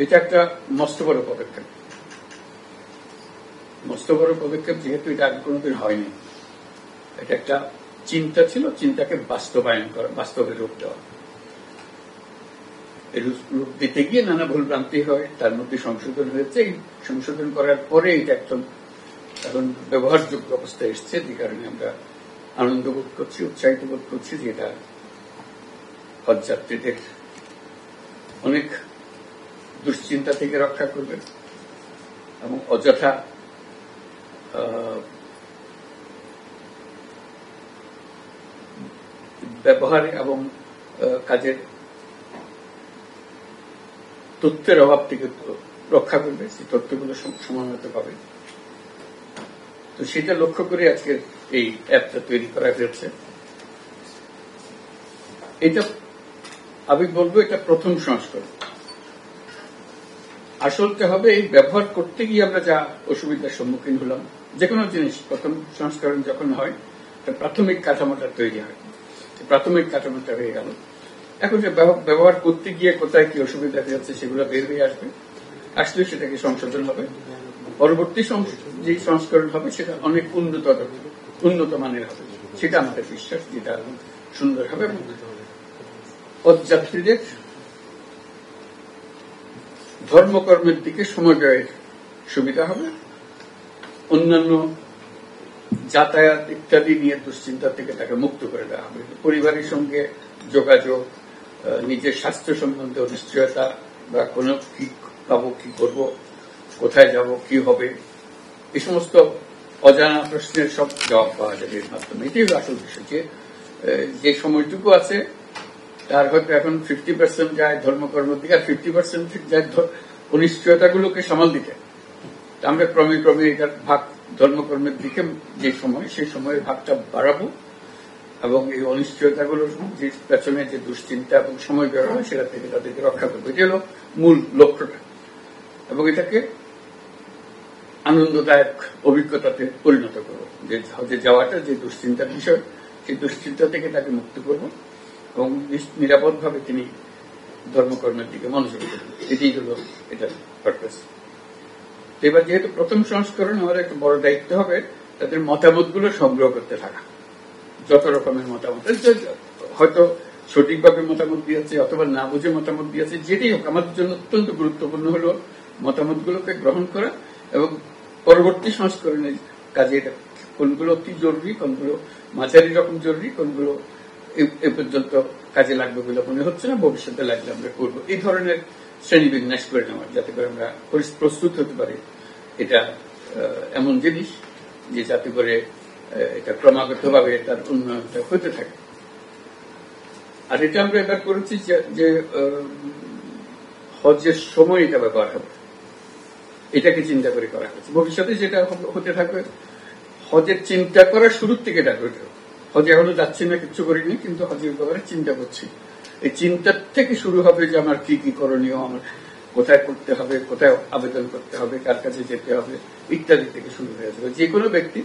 এটা একটা মস্ত বড় পদক্ষেপ, মস্ত বড় পদক্ষেপ, যেহেতু এটা আগে কোনোদিন হয়নি। এটা একটা চিন্তা ছিল, চিন্তাকে বাস্তবায়ন করা, বাস্তবে রূপ দেওয়া। রূপ দিতে গিয়ে নানা ভুলভ্রান্তি হয়, তার মধ্যে সংশোধন হয়েছে। এই সংশোধন করার পরে এটা এখন ব্যবহারযোগ্য অবস্থায় এসছে, যে কারণে আমরা আনন্দ বোধ করছি, উৎসাহিত বোধ করছি যে এটা হজ যাত্রীদের অনেক দুশ্চিন্তা থেকে রক্ষা করবে এবং অযথা ব্যবহার এবং কাজের তথ্যের অভাব থেকে রক্ষা করবে, সেই তথ্যগুলো সময় মতো পাবে। তো সেটা লক্ষ্য করে আজকের এই অ্যাপটা তৈরি করা হয়েছে। এটা আমি বলবো এটা প্রথম সংস্করণ। আসলতে হবে এই ব্যবহার করতে গিয়ে আমরা যা অসুবিধার সম্মুখীন হলাম, যে কোনো জিনিস প্রথম সংস্করণ যখন হয় প্রাথমিক কাঠামোটা তৈরি হয়, প্রাথমিক কাঠামোটা হয়ে গেল। এখন যে ব্যবহার করতে গিয়ে কোথায় কি অসুবিধা হয়েছে সেগুলো বের হয়ে আসলে সেটাকে সংশোধন হবে। পরবর্তী যে সংস্করণ হবে সেটা অনেক উন্নত মানের হবে, সেটা আমাদের বিশ্বাস, যেটা সুন্দর হবে এবং পথযাত্রীদের ধর্মকর্মের দিকে সময় ব্যয়ের সুবিধা হবে। অন্যান্য যাতায়াত ইত্যাদি নিয়ে দুশ্চিন্তা থেকে তাকে মুক্ত করে দেওয়া হবে। পরিবারের সঙ্গে যোগাযোগ, নিজের স্বাস্থ্য সম্বন্ধে অনিশ্চয়তা বা কোনো কি পাবো, কি করব, কোথায় যাব, কি হবে, এই সমস্ত অজানা প্রশ্নের সব জবাব পাওয়া যাবে এর মাধ্যমে। এটাই আসল বিষয়, যে সময়টুকু আছে তার হয়তো এখন 50% যায় ধর্মকর্মের দিকে, আর 50% যায় অনিশ্চয়তাগুলোকে সামাল দিতে। আমরা ক্রমে ক্রমে এটার ভাগ ধর্মকর্মের দিকে যে সময়, সেই সময়ের ভাগটা বাড়াবো এবং এই অনিশ্চয়তাগুলোর যে পেছনে যে দুশ্চিন্তা এবং সময় ব্যয় হয় সেটা থেকে তাদেরকে রক্ষা করবো। এটা হলো মূল লক্ষ্যটা, এবং এটাকে আনন্দদায়ক অভিজ্ঞতাতে পরিণত করবো। যে হজে যাওয়াটা যে দুশ্চিন্তার বিষয়, সেই দুশ্চিন্তা থেকে তাকে মুক্ত করবো এবং নিরাপদভাবে তিনি ধর্মকর্মের দিকে মনোযোগ দেবেন। এটাই হলো এটার পারপাস। এবার যেহেতু প্রথম সংস্করণ, আমার একটা বড় দায়িত্ব হবে তাদের মতামতগুলো সংগ্রহ করতে থাকা। যত রকমের মতামত, হয়তো সঠিকভাবে মতামত দিয়েছে অথবা না বুঝে মতামত দিয়েছে, যেটাই হোক আমাদের জন্য অত্যন্ত গুরুত্বপূর্ণ হলো মতামতগুলোকে গ্রহণ করা এবং পরবর্তী সংস্করণের কাজে এটা কোনগুলো অতি জরুরি, কোনগুলো মাঝারি রকম জরুরি, কোনগুলো এ পর্যন্ত কাজে লাগবে বলে মনে হচ্ছে না, ভবিষ্যতে লাগলে আমরা করবো। এই ধরনের শ্রেণীবিন্যাস করে নেওয়ার, যাতে করে আমরা প্রস্তুত হতে পারি এটা এমন জিনিস যে যাতে করে এটা ক্রমাগতভাবে তার উন্নয়নটা হতে থাকে। আর এটা আমরা এবার করেছি যে হজের সময় এটা ব্যবহার হবে, এটাকে চিন্তা করে করা হয়েছে। ভবিষ্যতে যেটা হতে থাকবে, হজের চিন্তা করার শুরুর থেকে এটা হতে হবে। হজে এখনো যাচ্ছি না, কিচ্ছু করিনি, কিন্তু হজের ব্যাপারে চিন্তা করছি। এই চিন্তার থেকে শুরু হবে যে আমার কি কি করণীয়, আমার কোথায় করতে হবে, কোথায় আবেদন করতে হবে, কার কাছে যেতে হবে ইত্যাদি থেকে শুরু হয়ে যাবে। যে কোনো ব্যক্তি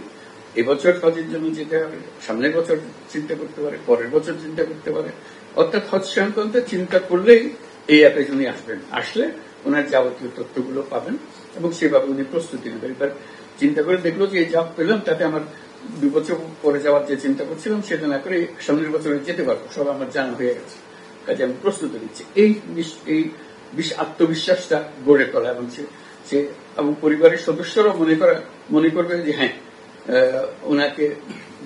এবছর হজের জন্য যেতে হবে, সামনের বছর চিন্তা করতে পারে, পরের বছর চিন্তা করতে পারে। অর্থাৎ হজ সংক্রান্ত চিন্তা করলেই এই অ্যাপে উনি আসবেন, আসলে ওনার যাবতীয় তথ্যগুলো পাবেন এবং সেভাবে উনি প্রস্তুতি নেবেন। এবার চিন্তা করে দেখলো যে এই যা পেলাম তাতে আমার 2 বছর পরে যাওয়ার যে চিন্তা করছিলাম সেটা না করে সামনের বছরে যেতে পারবো, সব আমার জানা হয়ে গেছে, কাজে আমি প্রস্তুতি নিচ্ছি। এই আত্মবিশ্বাসটা গড়ে তোলা এবং সে এবং পরিবারের সদস্যরাও মনে করবে যে হ্যাঁ, ওনাকে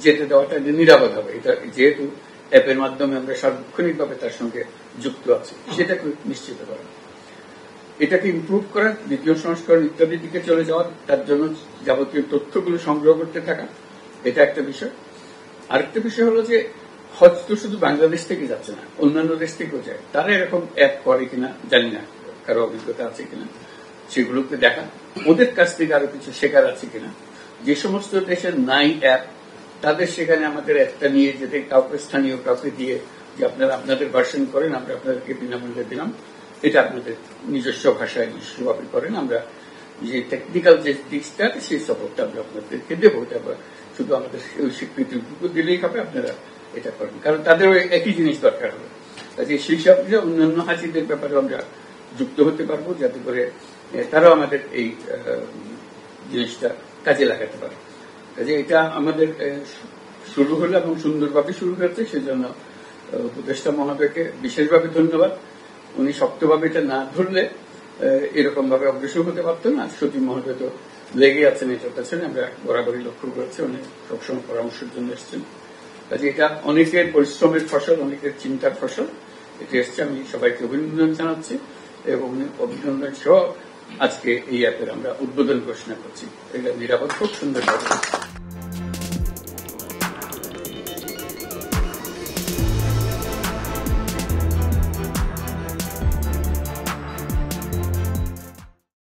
যেতে দেওয়াটা নিরাপদ হবে। এটা যেহেতু অ্যাপের মাধ্যমে আমরা সার্বক্ষণিকভাবে তার সঙ্গে যুক্ত আছি, সেটাকে নিশ্চিত করা, এটাকে ইমপ্রুভ করা, দ্বিতীয় সংস্করণ ইত্যাদির দিকে চলে যাওয়া, তার জন্য যাবতীয় তথ্যগুলো সংগ্রহ করতে থাকা, এটা একটা বিষয়। আরেকটা বিষয় হলো যে হজ তো শুধু বাংলাদেশ থেকে যাচ্ছে না, অন্যান্য দেশ থেকেও যায়। তারা এরকম অ্যাপ করে কিনা জানি না, কারো অভিজ্ঞতা আছে কিনা, সেগুলোকে দেখা, ওদের কাছ থেকে আরো কিছু শেখার আছে কিনা। যে সমস্ত দেশের নাই অ্যাপ, তাদের সেখানে আমাদের অ্যাপটা নিয়ে যেতে, কাউকে স্থানীয় কাউকে দিয়ে যে আপনারা আপনাদের ভার্সন করেন, আমরা আপনাদেরকে বিনামূল্যে দিলাম, এটা আপনাদের নিজস্ব ভাষায় নিজস্বভাবে করেন, আমরা যে টেকনিক্যাল যে দিকটা সেই সাপোর্টটা আমরা আপনাদেরকে দেবো। এটা শুধু আমাদের স্বীকৃতিটুকু দিলেই হবে, আপনারা এটা করেন, কারণ তাদেরও একই জিনিস দরকার হবে। কাজে সেই সব অন্যান্য হাজিদের ব্যাপারে আমরা যুক্ত হতে পারবো, যাতে করে তারাও আমাদের এই জিনিসটা কাজে লাগাতে পারে। কাজে এটা আমাদের শুরু হলো এবং সুন্দরভাবে শুরু হয়েছে, সেজন্য উপদেষ্টা মহোদয়কে বিশেষভাবে ধন্যবাদ। উনি শক্তভাবে এটা না ধরলে এরকম ভাবে অগ্রসর হতে পারতো না। সচিব মহোদয় তো লেগে আছেন এটার পেছনে, আমরা বরাবরই লক্ষ্য করেছি, উনি সবসময় পরামর্শের জন্য এসছেন। কাজে এটা অনেকের পরিশ্রমের ফসল, অনেকের চিন্তার ফসল, এটা এসছে। আমি সবাইকে অভিনন্দন জানাচ্ছি এবং অভিনন্দন সহ আজকে এই অ্যাপের আমরা উদ্বোধন ঘোষণা করছি। এটা নিরাপদ খুব সুন্দরভাবে